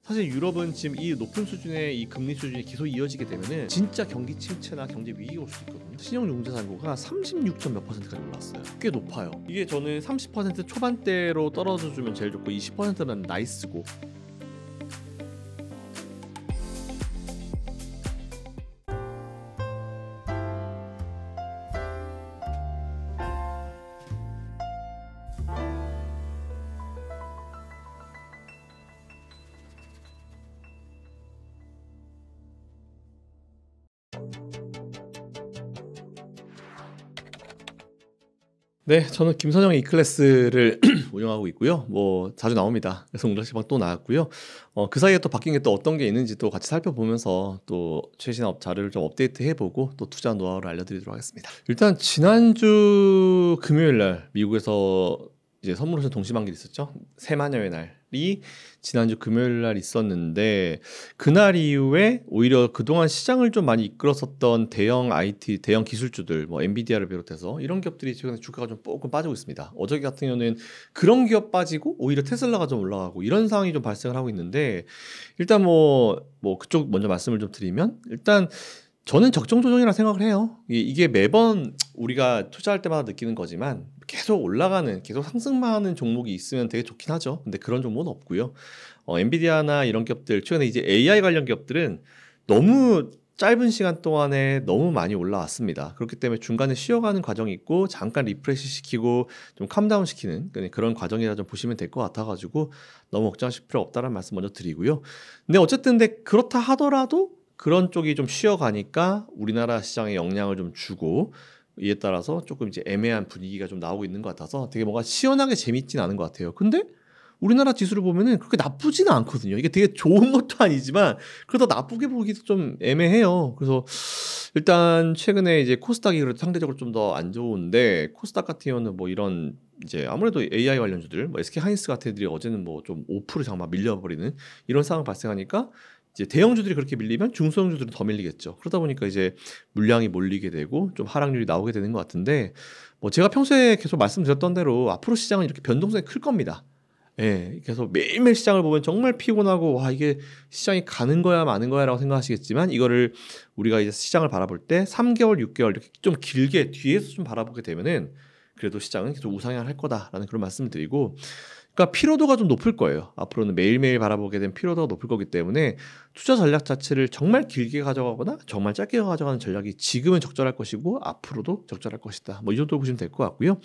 사실 유럽은 지금 이 높은 수준의 이 금리 수준이 계속 이어지게 되면은 진짜 경기 침체나 경제 위기가 올 수 있거든요. 신용융자 잔고가 36점 몇 %까지 올랐어요. 꽤 높아요. 이게 저는 30% 초반대로 떨어져 주면 제일 좋고 20%면 나이스고. 네, 저는 김선영의 이클래스를 운영하고 있고요. 뭐 자주 나옵니다. 그래서 웅자시방 또 나왔고요. 그 사이에 또 바뀐 게 또 어떤 게 있는지 또 같이 살펴보면서 또 최신 자료를 좀 업데이트해보고 또 투자 노하우를 알려드리도록 하겠습니다. 일단 지난주 금요일 날 미국에서 이제 선물오션 동시만기이 있었죠. 새마녀의 날이 지난주 금요일 날 있었는데 그날 이후에 오히려 그동안 시장을 좀 많이 이끌었었던 대형 IT, 대형 기술주들, 뭐 엔비디아를 비롯해서 이런 기업들이 최근에 주가가 좀 조금 빠지고 있습니다. 어저께 같은 경우는 그런 기업 빠지고 오히려 테슬라가 좀 올라가고 이런 상황이 좀 발생을 하고 있는데 일단 뭐 그쪽 먼저 말씀을 좀 드리면 일단 저는 적정 조정이라 생각을 해요. 이게 매번 우리가 투자할 때마다 느끼는 거지만 계속 올라가는, 계속 상승만 하는 종목이 있으면 되게 좋긴 하죠. 근데 그런 종목은 없고요. 엔비디아나 이런 기업들, 최근에 이제 AI 관련 기업들은 너무 짧은 시간 동안에 너무 많이 올라왔습니다. 그렇기 때문에 중간에 쉬어가는 과정이 있고 잠깐 리프레시 시키고 좀 캄다운 시키는 그런 과정이라 좀 보시면 될 것 같아가지고 너무 걱정하실 필요 없다는 말씀 먼저 드리고요. 근데 어쨌든 그렇다 하더라도 그런 쪽이 좀 쉬어가니까 우리나라 시장에 영향을 좀 주고 이에 따라서 조금 이제 애매한 분위기가 좀 나오고 있는 것 같아서 되게 뭔가 시원하게 재밌진 않은 것 같아요. 근데 우리나라 지수를 보면은 그렇게 나쁘지는 않거든요. 이게 되게 좋은 것도 아니지만 그래도 나쁘게 보기도 좀 애매해요. 그래서 일단 최근에 이제 코스닥이 그래도 상대적으로 좀 더 안 좋은데 코스닥 같은 경우는 뭐 이런 이제 아무래도 AI 관련주들, 뭐 SK 하이닉스 같은 애들이 어제는 뭐 좀 5% 장막 밀려버리는 이런 상황 발생하니까 이제 대형주들이 그렇게 밀리면 중소형주들은 더 밀리겠죠. 그러다 보니까 이제 물량이 몰리게 되고 좀 하락률이 나오게 되는 것 같은데 뭐 제가 평소에 계속 말씀드렸던 대로 앞으로 시장은 이렇게 변동성이 클 겁니다. 예, 그래서 매일매일 시장을 보면 정말 피곤하고 와 이게 시장이 가는 거야 마는 거야라고 생각하시겠지만 이거를 우리가 이제 시장을 바라볼 때 3개월, 6개월 이렇게 좀 길게 뒤에서 좀 바라보게 되면은 그래도 시장은 계속 우상향할 거다라는 그런 말씀을 드리고. 그러니까 피로도가 좀 높을 거예요. 앞으로는 매일매일 바라보게 된 피로도가 높을 거기 때문에 투자 전략 자체를 정말 길게 가져가거나 정말 짧게 가져가는 전략이 지금은 적절할 것이고 앞으로도 적절할 것이다. 뭐 이 정도로 보시면 될 것 같고요.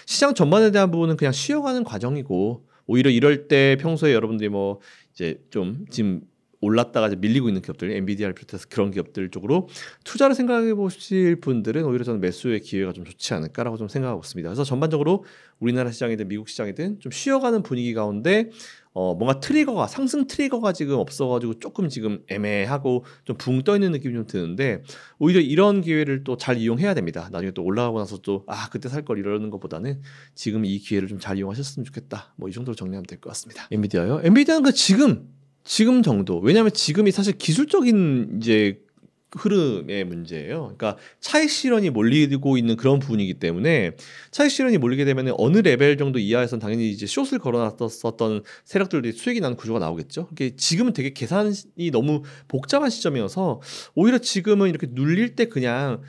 시장 전반에 대한 부분은 그냥 쉬어가는 과정이고 오히려 이럴 때 평소에 여러분들이 뭐 이제 좀 지금 올랐다가 이제 밀리고 있는 기업들, 엔비디아를 비롯해서 그런 기업들 쪽으로 투자를 생각해 보실 분들은 오히려 저는 매수의 기회가 좀 좋지 않을까라고 좀 생각하고 있습니다. 그래서 전반적으로 우리나라 시장이든 미국 시장이든 좀 쉬어가는 분위기 가운데 뭔가 트리거가 상승 트리거가 지금 없어가지고 조금 지금 애매하고 좀 붕 떠 있는 느낌이 좀 드는데 오히려 이런 기회를 또 잘 이용해야 됩니다. 나중에 또 올라가고 나서 또 그때 살 걸 이러는 것보다는 지금 이 기회를 좀 잘 이용하셨으면 좋겠다. 뭐 이 정도로 정리하면 될 것 같습니다. 엔비디아요? 엔비디아는 지금 정도. 왜냐하면 지금이 사실 기술적인 이제 흐름의 문제예요. 그러니까 차익 실현이 몰리고 있는 그런 부분이기 때문에 차익 실현이 몰리게 되면 어느 레벨 정도 이하에선 당연히 이제 숏을 걸어놨었던 세력들이 수익이 나는 구조가 나오겠죠. 이게 지금은 되게 계산이 너무 복잡한 시점이어서 오히려 지금은 이렇게 눌릴 때 그냥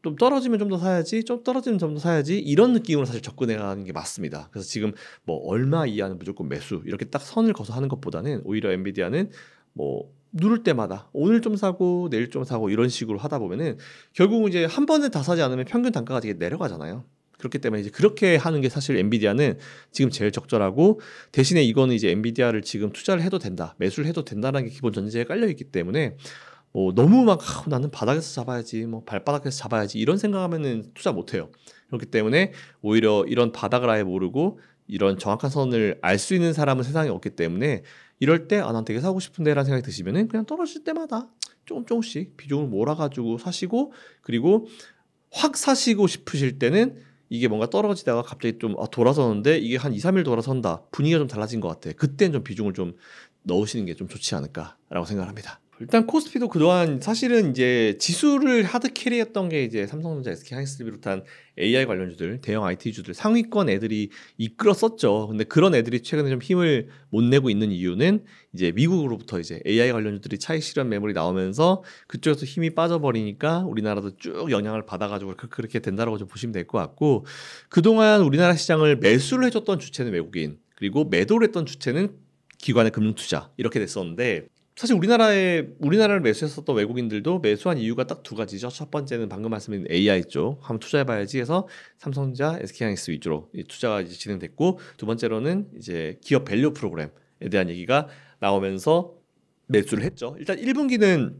좀 떨어지면 좀 더 사야지, 좀 떨어지면 좀 더 사야지 이런 느낌으로 사실 접근해 가는 게 맞습니다. 그래서 지금 뭐 얼마 이하는 무조건 매수 이렇게 딱 선을 그어서 하는 것보다는 오히려 엔비디아는 뭐 누를 때마다 오늘 좀 사고 내일 좀 사고 이런 식으로 하다 보면은 결국은 이제 한 번에 다 사지 않으면 평균 단가가 되게 내려가잖아요. 그렇기 때문에 이제 그렇게 하는 게 사실 엔비디아는 지금 제일 적절하고 대신에 이거는 이제 엔비디아를 지금 투자를 해도 된다, 매수를 해도 된다는 게 기본 전제에 깔려 있기 때문에 너무 막 나는 바닥에서 잡아야지, 뭐 발바닥에서 잡아야지 이런 생각하면은 투자 못 해요. 그렇기 때문에 오히려 이런 바닥을 아예 모르고 이런 정확한 선을 알 수 있는 사람은 세상에 없기 때문에 이럴 때 난 되게 사고 싶은데라는 생각이 드시면은 그냥 떨어질 때마다 조금씩 비중을 몰아가지고 사시고 그리고 확 사시고 싶으실 때는 이게 뭔가 떨어지다가 갑자기 좀 돌아서는데 이게 한 2, 3일 돌아선다 분위기가 좀 달라진 것 같아. 그때는 좀 비중을 좀 넣으시는 게 좀 좋지 않을까라고 생각합니다. 일단 코스피도 그동안 사실은 이제 지수를 하드 캐리했던 게 이제 삼성전자, SK하이닉스를 비롯한 AI 관련주들, 대형 IT주들 상위권 애들이 이끌었었죠. 근데 그런 애들이 최근에 좀 힘을 못 내고 있는 이유는 이제 미국으로부터 이제 AI 관련주들이 차익 실현 매물이 나오면서 그쪽에서 힘이 빠져버리니까 우리나라도 쭉 영향을 받아가지고 그렇게 된다라고 좀 보시면 될 것 같고, 그동안 우리나라 시장을 매수를 해줬던 주체는 외국인, 그리고 매도를 했던 주체는 기관의 금융투자 이렇게 됐었는데, 사실 우리나라를 매수했었던 외국인들도 매수한 이유가 딱 두 가지죠. 첫 번째는 방금 말씀드린 AI 쪽 한번 투자해봐야지 해서 삼성전자, SK하이닉스 위주로 투자가 이제 진행됐고, 두 번째로는 이제 기업 밸류 프로그램에 대한 얘기가 나오면서 매수를 했죠. 일단 1분기는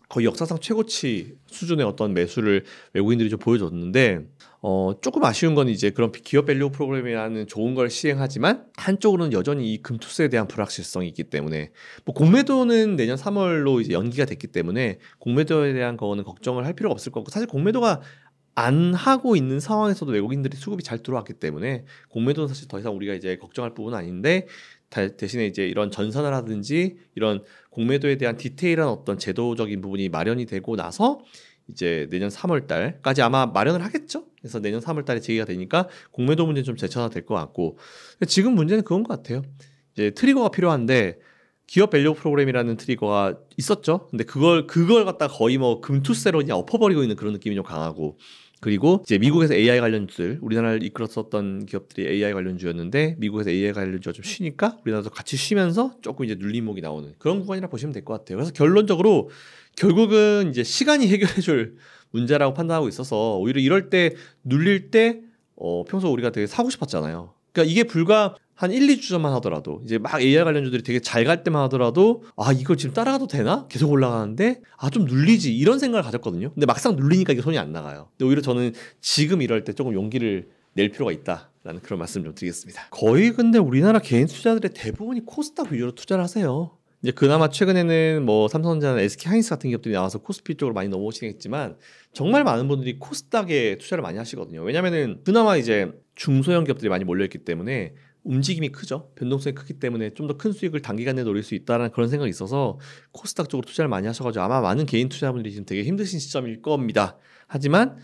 거의 역사상 최고치 수준의 어떤 매수를 외국인들이 좀 보여줬는데, 조금 아쉬운 건 이제 그런 기업 밸류 프로그램이라는 좋은 걸 시행하지만 한쪽으로는 여전히 이 금투세에 대한 불확실성이 있기 때문에, 뭐 공매도는 내년 3월로 이제 연기가 됐기 때문에 공매도에 대한 거는 걱정을 할 필요가 없을 거고, 사실 공매도가 안 하고 있는 상황에서도 외국인들이 수급이 잘 들어왔기 때문에 공매도는 사실 더 이상 우리가 이제 걱정할 부분은 아닌데, 대신에 이제 이런 전선을 하든지 이런 공매도에 대한 디테일한 어떤 제도적인 부분이 마련이 되고 나서 이제 내년 3월 달까지 아마 마련을 하겠죠. 그래서 내년 3월 달에 제기가 되니까 공매도 문제는 좀 재차가 될 것 같고, 지금 문제는 그건 것 같아요. 이제 트리거가 필요한데 기업 밸류 프로그램이라는 트리거가 있었죠. 근데 그걸 갖다 거의 뭐 금투세로 그냥 엎어버리고 있는 그런 느낌이 좀 강하고, 그리고 이제 미국에서 AI 관련주들, 우리나라를 이끌었었던 기업들이 AI 관련주였는데 미국에서 AI 관련주가 좀 쉬니까 우리나라도 같이 쉬면서 조금 이제 눌림목이 나오는 그런 구간이라 보시면 될 것 같아요. 그래서 결론적으로 결국은 이제 시간이 해결해줄 문제라고 판단하고 있어서, 오히려 이럴 때 눌릴 때 평소 우리가 되게 사고 싶었잖아요. 그러니까 이게 불과 한 1, 2주 전만 하더라도, 이제 막 AI 관련주들이 되게 잘 갈 때만 하더라도, 이걸 지금 따라가도 되나? 계속 올라가는데 좀 눌리지, 이런 생각을 가졌거든요. 근데 막상 눌리니까 이게 손이 안 나가요. 근데 오히려 저는 지금 이럴 때 조금 용기를 낼 필요가 있다라는 그런 말씀 좀 드리겠습니다. 거의 근데 우리나라 개인 투자들의 대부분이 코스닥 위주로 투자를 하세요. 이제 그나마 최근에는 뭐 삼성전자나 SK하이닉스 같은 기업들이 나와서 코스피 쪽으로 많이 넘어오시긴 했지만, 정말 많은 분들이 코스닥에 투자를 많이 하시거든요. 왜냐면은 그나마 이제 중소형 기업들이 많이 몰려있기 때문에 움직임이 크죠. 변동성이 크기 때문에 좀 더 큰 수익을 단기간에 노릴 수 있다는 그런 생각이 있어서 코스닥 쪽으로 투자를 많이 하셔가지고 아마 많은 개인 투자자분들이 지금 되게 힘드신 시점일 겁니다. 하지만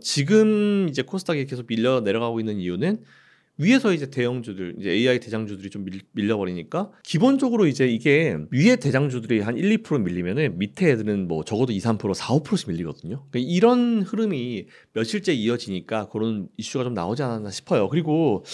지금 이제 코스닥이 계속 밀려 내려가고 있는 이유는 위에서 이제 대형주들, 이제 AI 대장주들이 좀 밀려버리니까, 기본적으로 이제 이게 위에 대장주들이 한 1, 2% 밀리면은 밑에 애들은 뭐 적어도 2, 3%, 4, 5%씩 밀리거든요. 그러니까 이런 흐름이 며칠째 이어지니까 그런 이슈가 좀 나오지 않았나 싶어요. 그리고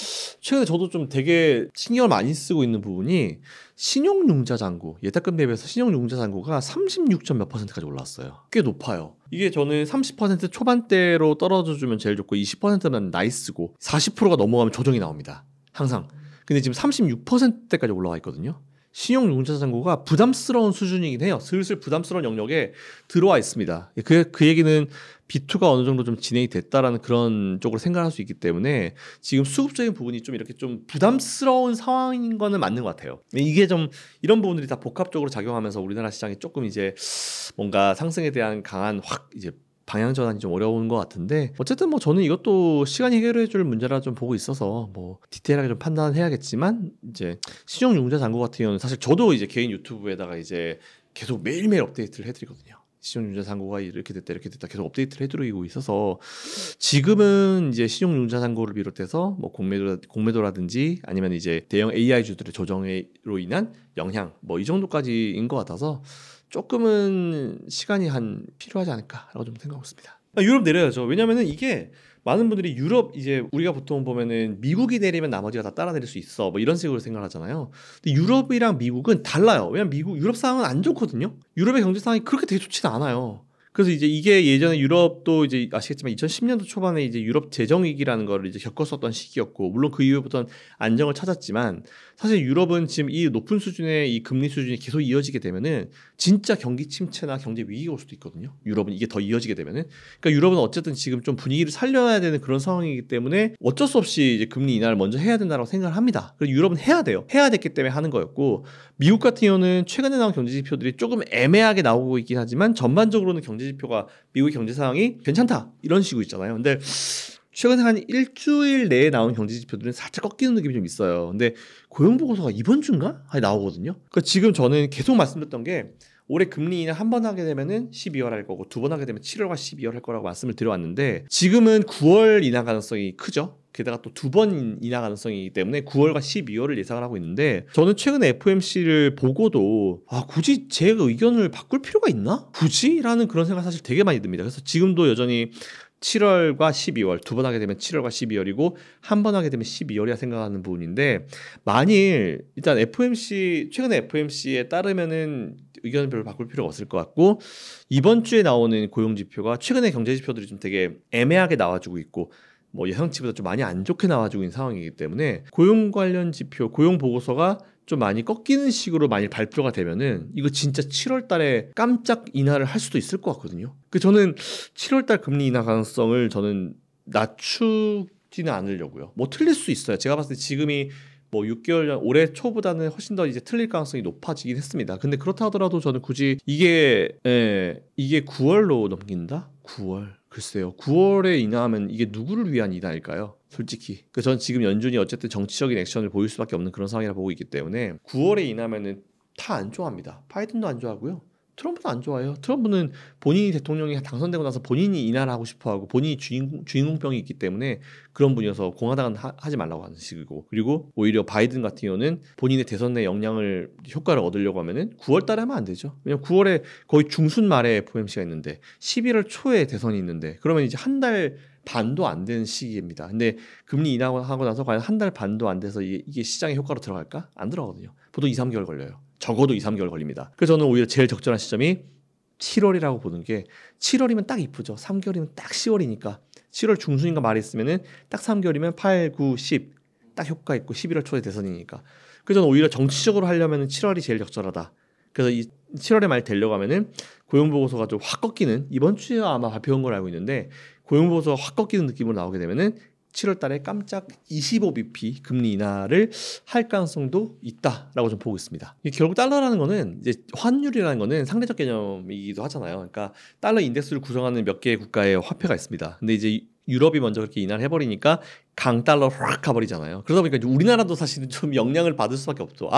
최근에 저도 좀 되게 신경을 많이 쓰고 있는 부분이, 신용융자 잔고, 예탁금 대비해서 신용융자 잔고가 36점 몇 %까지 올라왔어요. 꽤 높아요. 이게 저는 30% 초반대로 떨어져주면 제일 좋고, 20%는 나이스고, 40%가 넘어가면 조정이 나옵니다. 항상. 근데 지금 36%대까지 올라와 있거든요. 신용융자 잔고가 부담스러운 수준이긴 해요. 슬슬 부담스러운 영역에 들어와 있습니다. 그 얘기는 B2가 어느 정도 좀 진행이 됐다라는 그런 쪽으로 생각할 수 있기 때문에 지금 수급적인 부분이 좀 이렇게 좀 부담스러운 상황인 거는 맞는 것 같아요. 이게 좀 이런 부분들이 다 복합적으로 작용하면서 우리나라 시장이 조금 이제 뭔가 상승에 대한 강한 이제 방향 전환이 좀 어려운 것 같은데, 어쨌든 뭐 저는 이것도 시간이 해결해줄 문제라 좀 보고 있어서 뭐 디테일하게 좀 판단해야겠지만, 이제 신용융자 잔고 같은 경우는 사실 저도 이제 개인 유튜브에다가 이제 계속 매일매일 업데이트를 해드리거든요. 신용융자 잔고가 이렇게 됐다 계속 업데이트를 해드리고 있어서, 지금은 이제 신용융자 잔고를 비롯해서 뭐 공매도라든지 아니면 이제 대형 AI주들의 조정으로 인한 영향, 뭐 이 정도까지인 것 같아서 조금은 시간이 필요하지 않을까라고 좀 생각하고 있습니다. 유럽 내려야죠. 왜냐면은 이게 많은 분들이 유럽, 이제 우리가 보통 보면은 미국이 내리면 나머지가 다 따라 내릴 수 있어, 뭐 이런 식으로 생각하잖아요. 근데 유럽이랑 미국은 달라요. 왜냐면 유럽 상황은 안 좋거든요. 유럽의 경제 상황이 그렇게 되게 좋지는 않아요. 그래서 이제 이게 예전에 유럽도 이제 아시겠지만 2010년도 초반에 이제 유럽 재정 위기라는 거를 이제 겪었었던 시기였고, 물론 그 이후부터는 안정을 찾았지만, 사실 유럽은 지금 이 높은 수준의 이 금리 수준이 계속 이어지게 되면은 진짜 경기 침체나 경제 위기가 올 수도 있거든요. 유럽은 이게 더 이어지게 되면은. 그러니까 유럽은 어쨌든 지금 좀 분위기를 살려야 되는 그런 상황이기 때문에 어쩔 수 없이 이제 금리 인하를 먼저 해야 된다고 생각을 합니다. 그리고 유럽은 해야 돼요. 해야 됐기 때문에 하는 거였고, 미국 같은 경우는 최근에 나온 경제 지표들이 조금 애매하게 나오고 있긴 하지만 전반적으로는 경제 지표가 미국의 경제 상황이 괜찮다 이런 식으로 있잖아요. 근데 최근에 한 일주일 내에 나온 경제 지표들은 살짝 꺾이는 느낌이 좀 있어요. 근데 고용 보고서가 이번 주인가? 나오거든요. 그러니까 지금 저는 계속 말씀드렸던 게, 올해 금리 인하 한 번 하게 되면은 12월 할 거고 두 번 하게 되면 7월과 12월 할 거라고 말씀을 드려왔는데 지금은 9월 인하 가능성이 크죠. 게다가 또 두 번 인하 가능성이기 때문에 9월과 12월을 예상을 하고 있는데 저는 최근에 FOMC를 보고도 굳이 제 의견을 바꿀 필요가 있나? 굳이? 라는 그런 생각 사실 되게 많이 듭니다. 그래서 지금도 여전히 7월과 12월 두 번 하게 되면 7월과 12월이고 한 번 하게 되면 12월이라 생각하는 부분인데 만일 일단 최근에 FOMC에 따르면은 의견을 별로 바꿀 필요가 없을 것 같고 이번 주에 나오는 고용 지표가 최근에 경제 지표들이 좀 되게 애매하게 나와주고 있고 뭐 예상치보다 좀 많이 안 좋게 나와주고 있는 상황이기 때문에 고용 관련 지표, 고용 보고서가 좀 많이 꺾이는 식으로 만일 발표가 되면은 이거 진짜 7월 달에 깜짝 인하를 할 수도 있을 것 같거든요. 저는 7월 달 금리 인하 가능성을 저는 낮추지는 않으려고요. 뭐 틀릴 수 있어요. 제가 봤을 때 지금이 뭐 6개월 전 올해 초보다는 훨씬 더 이제 틀릴 가능성이 높아지긴 했습니다. 근데 그렇다 하더라도 저는 굳이 이게 9월로 넘긴다? 9월. 글쎄요. 9월에 인하하면 이게 누구를 위한 인하일까요? 솔직히. 전 지금 연준이 어쨌든 정치적인 액션을 보일 수밖에 없는 그런 상황이라 보고 있기 때문에 9월에 인하면은 다 안 좋아합니다. 바이든도 안 좋아하고요. 트럼프도 안 좋아해요. 트럼프는 본인이 대통령이 당선되고 나서 본인이 인하를 하고 싶어하고 본인이 주인공병이 있기 때문에 그런 분이어서 공화당은 하지 말라고 하는 식이고 그리고 오히려 바이든 같은 경우는 본인의 대선 내 효과를 얻으려고 하면은 9월 달에 하면 안 되죠. 왜냐면 9월에 거의 중순 말에 FOMC가 있는데 11월 초에 대선이 있는데 그러면 이제 한 달 반도 안 되는 시기입니다. 근데 금리 인하하고 나서 과연 한 달 반도 안 돼서 이게 시장의 효과로 들어갈까? 안 들어가거든요. 보통 2, 3개월 걸려요. 적어도 2, 3개월 걸립니다. 그래서 저는 오히려 제일 적절한 시점이 7월이라고 보는 게 7월이면 딱 이쁘죠. 3개월이면 딱 10월이니까 7월 중순인가 말이 있으면은 딱 3개월이면 8, 9, 10 딱 효과 있고 11월 초에 대선이니까. 그래서 저는 오히려 정치적으로 하려면은 7월이 제일 적절하다. 그래서 이 7월에 말 되려고 하면은 고용 보고서가 좀 확 꺾이는 이번 주에 아마 발표한 걸 알고 있는데 고용 보고서가 확 꺾이는 느낌으로 나오게 되면은 7월 달에 깜짝 25bp 금리 인하를 할 가능성도 있다라고 좀 보고 있습니다. 결국 달러라는 거는 이제 환율이라는 거는 상대적 개념이기도 하잖아요. 그러니까 달러 인덱스를 구성하는 몇 개의 국가의 화폐가 있습니다. 근데 이제 유럽이 먼저 그렇게 인하를 해버리니까 강달러 확 가버리잖아요. 그러다 보니까 이제 우리나라도 사실은 좀 영향을 받을 수밖에 없죠.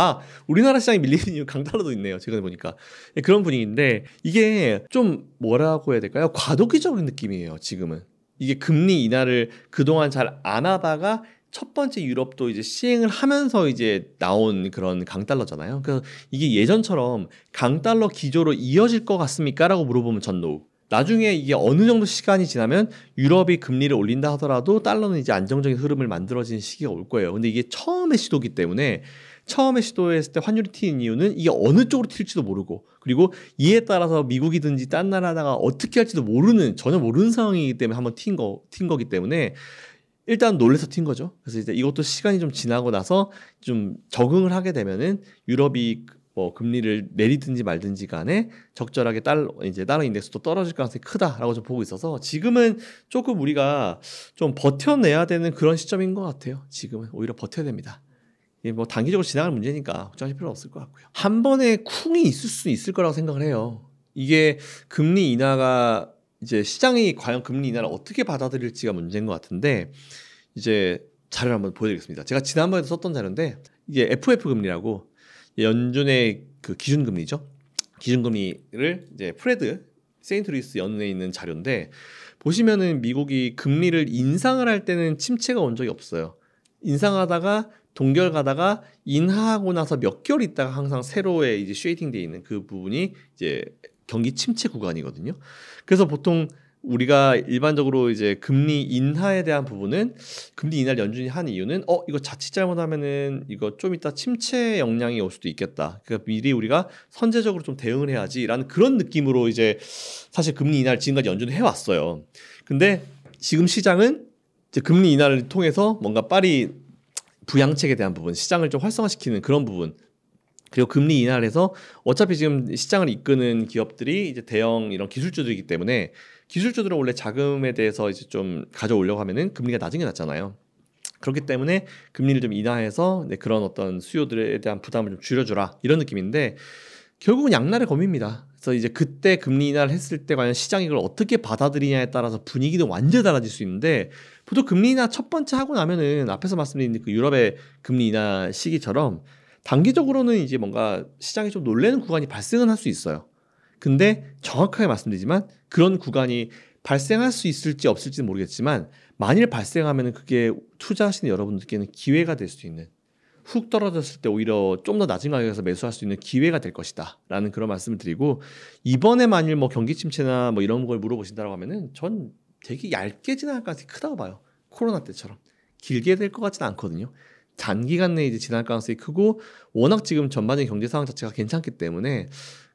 우리나라 시장이 밀리는 이유 강달러도 있네요. 최근에 보니까 그런 분위기인데 이게 좀 뭐라고 해야 될까요? 과도기적인 느낌이에요. 지금은. 이게 금리 인하를 그동안 잘 안 하다가 첫 번째 유럽도 이제 시행을 하면서 이제 나온 그런 강달러잖아요. 그래서 이게 예전처럼 강달러 기조로 이어질 것 같습니까? 라고 물어보면 전 노. 나중에 이게 어느 정도 시간이 지나면 유럽이 금리를 올린다 하더라도 달러는 이제 안정적인 흐름을 만들어지는 시기가 올 거예요. 근데 이게 처음의 시도기 때문에 처음에 시도했을 때 환율이 튀는 이유는 이게 어느 쪽으로 튈지도 모르고 그리고 이에 따라서 미국이든지 딴 나라다가 어떻게 할지도 전혀 모르는 상황이기 때문에 한번 튄 거기 때문에 일단 놀래서 튄 거죠. 그래서 이제 이것도 시간이 좀 지나고 나서 좀 적응을 하게 되면은 유럽이 뭐 금리를 내리든지 말든지 간에 적절하게 달러 인덱스도 떨어질 가능성이 크다라고 좀 보고 있어서 지금은 조금 우리가 좀 버텨내야 되는 그런 시점인 것 같아요. 지금은 오히려 버텨야 됩니다. 뭐 단기적으로 지나갈 문제니까 걱정하실 필요는 없을 것 같고요. 한 번에 쿵이 있을 수 있을 거라고 생각을 해요. 이게 금리 인하가 이제 시장이 과연 금리 인하를 어떻게 받아들일지가 문제인 것 같은데 이제 자료를 한번 보여드리겠습니다. 제가 지난번에도 썼던 자료인데 이게 FF 금리라고 연준의 그 기준금리죠. 기준금리를 이제 프레드 세인트루이스 연은에 있는 자료인데 보시면은 미국이 금리를 인상을 할 때는 침체가 온 적이 없어요. 인상하다가 동결 가다가 인하하고 나서 몇 개월 있다가 항상 세로에 이제 쉐이딩 돼 있는 그 부분이 이제 경기 침체 구간이거든요. 그래서 보통 우리가 일반적으로 이제 금리 인하에 대한 부분은 금리 인하를 연준이 한 이유는 이거 자칫 잘못하면은 이거 좀 이따 침체 영향이 올 수도 있겠다. 그러니까 미리 우리가 선제적으로 좀 대응을 해야지라는 그런 느낌으로 이제 사실 금리 인하를 지금까지 연준이 해왔어요. 근데 지금 시장은 이제 금리 인하를 통해서 뭔가 빨리 부양책에 대한 부분, 시장을 좀 활성화시키는 그런 부분, 그리고 금리 인하를 해서 어차피 지금 시장을 이끄는 기업들이 이제 대형 이런 기술주들이기 때문에 기술주들은 원래 자금에 대해서 이제 좀 가져오려고 하면은 금리가 낮은 게 낫잖아요. 그렇기 때문에 금리를 좀 인하해서 그런 어떤 수요들에 대한 부담을 좀 줄여주라 이런 느낌인데 결국은 양날의 검입니다. 그래서 이제 그때 금리 인하를 했을 때 과연 시장이 이걸 어떻게 받아들이냐에 따라서 분위기도 완전히 달라질 수 있는데 보통 금리 인하 첫 번째 하고 나면은 앞에서 말씀드린 그 유럽의 금리 인하 시기처럼 단기적으로는 이제 뭔가 시장이 좀 놀라는 구간이 발생은 할 수 있어요. 근데 정확하게 말씀드리지만 그런 구간이 발생할 수 있을지 없을지는 모르겠지만 만일 발생하면 그게 투자하시는 여러분들께는 기회가 될 수 있는, 훅 떨어졌을 때 오히려 좀 더 낮은 가격에서 매수할 수 있는 기회가 될 것이다 라는 그런 말씀을 드리고, 이번에 만일 뭐 경기 침체나 뭐 이런 걸 물어보신다고 하면은 전 되게 얇게 지나갈 가능성이 크다고 봐요. 코로나 때처럼 길게 될 것 같지는 않거든요. 단기간 내에 이제 지날 가능성이 크고, 워낙 지금 전반적인 경제 상황 자체가 괜찮기 때문에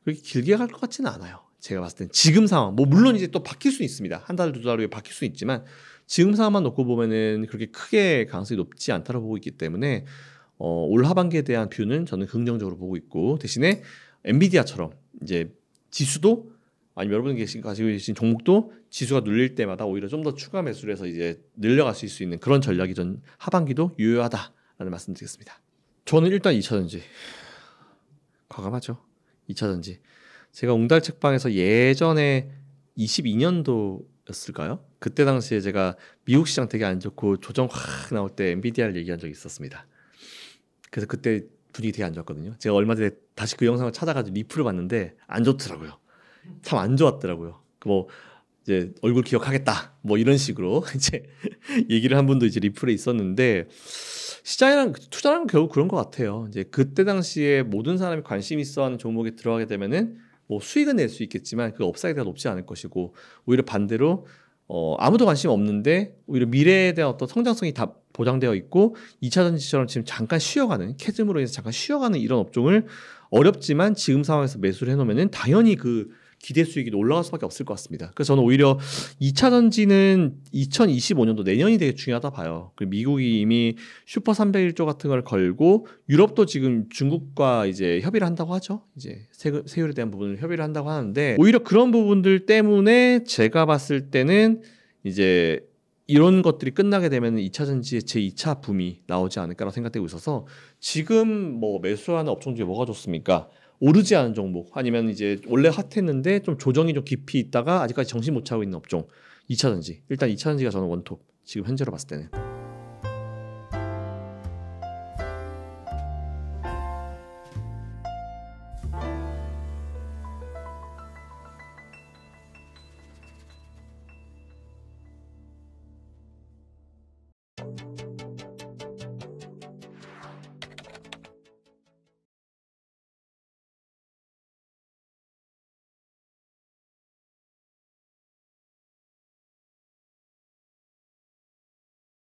그렇게 길게 갈 것 같지는 않아요. 제가 봤을 땐 지금 상황, 뭐 물론 이제 또 바뀔 수 있습니다. 한 달, 두 달 후에 바뀔 수 있지만 지금 상황만 놓고 보면은 그렇게 크게 가능성이 높지 않다고 보고 있기 때문에 올 하반기에 대한 뷰는 저는 긍정적으로 보고 있고, 대신에 엔비디아처럼 이제 지수도, 아니면 여러분이 가지고 계신 종목도 지수가 눌릴 때마다 오히려 좀 더 추가 매수를 해서 이제 늘려가실 수 있는 그런 전략이 전 하반기도 유효하다라는 말씀드리겠습니다. 저는 일단 2차전지 과감하죠. 2차전지 제가 웅달 책방에서 예전에 22년도였을까요? 그때 당시에 제가 미국 시장 되게 안 좋고 조정 확 나올 때 엔비디아를 얘기한 적이 있었습니다. 그래서 그때 분위기 되게 안 좋았거든요. 제가 얼마 전에 다시 그 영상을 찾아가지고 리플을 봤는데 안 좋더라고요. 참 안 좋았더라고요. 뭐 이제 얼굴 기억하겠다 뭐 이런 식으로 이제 얘기를 한 분도 이제 리플에 있었는데, 시장이랑 투자랑 결국 그런 것 같아요. 이제 그때 당시에 모든 사람이 관심 있어하는 종목에 들어가게 되면은 뭐 수익은 낼 수 있겠지만 그 업사이드가 높지 않을 것이고, 오히려 반대로 아무도 관심 없는데 오히려 미래에 대한 어떤 성장성이 다 보장되어 있고 2차 전지처럼 지금 잠깐 쉬어가는, 캐즘으로 인해서 잠깐 쉬어가는 이런 업종을 어렵지만 지금 상황에서 매수를 해놓으면은 당연히 그 기대 수익이 올라갈 수밖에 없을 것 같습니다. 그래서 저는 오히려 2차 전지는 2025년도 내년이 되게 중요하다 봐요. 그리고 미국이 이미 슈퍼 301조 같은 걸 걸고, 유럽도 지금 중국과 이제 협의를 한다고 하죠. 이제 세율에 대한 부분을 협의를 한다고 하는데, 오히려 그런 부분들 때문에 제가 봤을 때는 이제 이런 것들이 끝나게 되면 2차 전지의 제2차 붐이 나오지 않을까라고 생각되고 있어서, 지금 뭐 매수하는 업종 중에 뭐가 좋습니까? 오르지 않은 종목, 아니면 이제 원래 핫했는데 좀 조정이 좀 깊이 있다가 아직까지 정신 못 차리고 있는 업종, 2차 전지. 일단 2차 전지가 저는 원톱, 지금 현재로 봤을 때는.